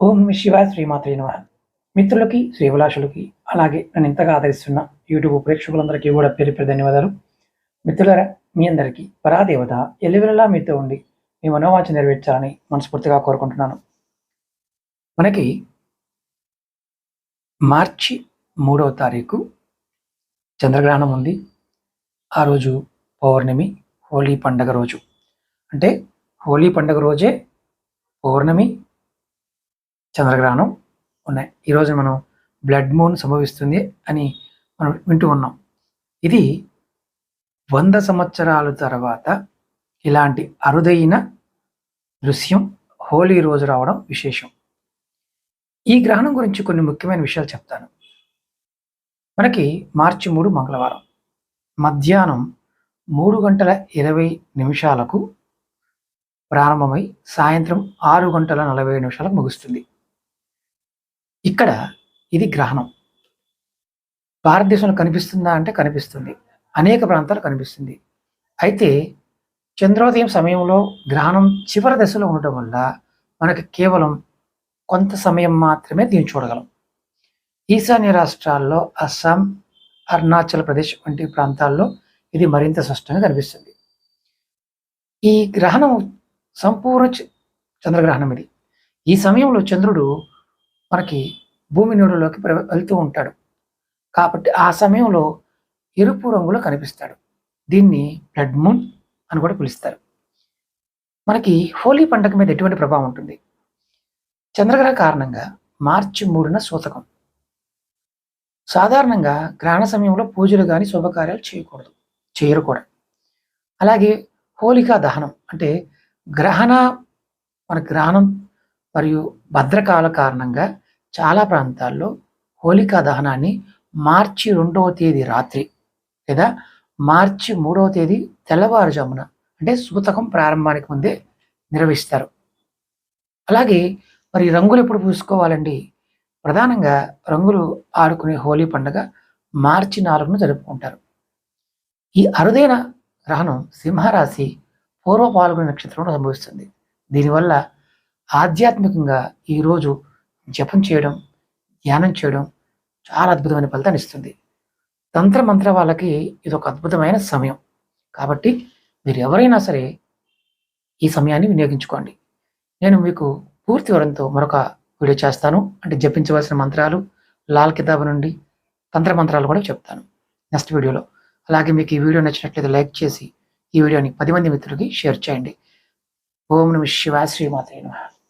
ఓం శివాయ శ్రీమాత్రే నమః. మిత్రులకి, శ్రీభిలాషులకి, అలాగే నన్ను ఇంతగా ఆదరిస్తున్న యూట్యూబ్ ప్రేక్షకులందరికీ కూడా పేరు పేరు ధన్యవాదాలు. మిత్రులారా, మీ అందరికీ పరాదేవత ఎల్లవెల్లలా మీతో ఉండి మీ మనోవాంఛ నెరవేర్చాలని మనస్ఫూర్తిగా కోరుకుంటున్నాను. మనకి మార్చి 3వ తారీఖు చంద్రగ్రహణం ఉంది. ఆ రోజు పౌర్ణమి, హోలీ పండగ రోజు. అంటే హోలీ పండగ రోజే పౌర్ణమి, చంద్రగ్రహణం ఉన్నాయి. ఈరోజు మనం బ్లడ్ మూన్ సంభవిస్తుంది అని మనం వింటూ ఉన్నాం. ఇది 100 సంవత్సరాల తర్వాత ఇలాంటి అరుదైన దృశ్యం హోలీ రోజు రావడం విశేషం. ఈ గ్రహణం గురించి కొన్ని ముఖ్యమైన విషయాలు చెప్తాను. మనకి మార్చి 3 మంగళవారం మధ్యాహ్నం 3:20 ప్రారంభమై సాయంత్రం 6:40 ముగుస్తుంది. ఇక్కడ ఇది గ్రహణం. భారతదేశంలో కనిపిస్తుందా అంటే కనిపిస్తుంది. అనేక ప్రాంతాలు కనిపిస్తుంది. అయితే చంద్రోదయం సమయంలో గ్రహణం చివరి దశలో ఉండటం వల్ల మనకి కేవలం కొంత సమయం మాత్రమే దీన్ని చూడగలం. ఈశాన్య రాష్ట్రాల్లో అస్సాం, అరుణాచల్ ప్రదేశ్ వంటి ప్రాంతాల్లో ఇది మరింత స్పష్టంగా కనిపిస్తుంది. ఈ గ్రహణం సంపూర్ణ చంద్రగ్రహణం ఇది. ఈ సమయంలో చంద్రుడు మనకి భూమి నీడలోకి వెళ్తూ ఉంటాడు. కాబట్టి ఆ సమయంలో ఎరుపు రంగులో కనిపిస్తాడు. దీన్ని బ్లడ్ మూన్ అని కూడా పిలుస్తారు. మనకి హోలీ పండుగ మీద ఎటువంటి ప్రభావం ఉంటుంది? చంద్రగ్రహణ కారణంగా మార్చి 3న సూతకం. సాధారణంగా గ్రహణ సమయంలో పూజలు కానీ శుభకార్యాలు చేయరు కూడా. అలాగే హోలికా దహనం అంటే మన గ్రహణం మరియు భద్రకాల కారణంగా చాలా ప్రాంతాల్లో హోలికా దహనాన్ని మార్చి 2వ తేదీ రాత్రి లేదా మార్చి 3వ తేదీ తెల్లవారుజామున అంటే సూతకం ప్రారంభానికి ముందే నిర్వహిస్తారు. అలాగే మరి రంగులు ఎప్పుడు పూసుకోవాలండి? ప్రధానంగా రంగులు ఆడుకునే హోలీ పండుగ మార్చి 4న జరుపుకుంటారు. ఈ అరుదైన గ్రహణం సింహరాశి పూర్వ పాల్గొనే నక్షత్రంలో సంభవిస్తుంది. దీనివల్ల ఆధ్యాత్మికంగా ఈరోజు జపం చేయడం, ధ్యానం చేయడం చాలా అద్భుతమైన ఫలితాన్ని ఇస్తుంది. తంత్ర వాళ్ళకి ఇది ఒక అద్భుతమైన సమయం. కాబట్టి మీరు ఎవరైనా సరే ఈ సమయాన్ని వినియోగించుకోండి. నేను మీకు పూర్తి వివరంతో మరొక వీడియో చేస్తాను. అంటే జపించవలసిన మంత్రాలు, లాల్ కితాబ్ నుండి మంత్రాలు కూడా చెప్తాను నెక్స్ట్ వీడియోలో. అలాగే మీకు ఈ వీడియో నచ్చినట్లయితే లైక్ చేసి ఈ వీడియోని 10 మంది మిత్రులకి షేర్ చేయండి. ఓం నమః శివాయ శ్రీమాత్రే నమః.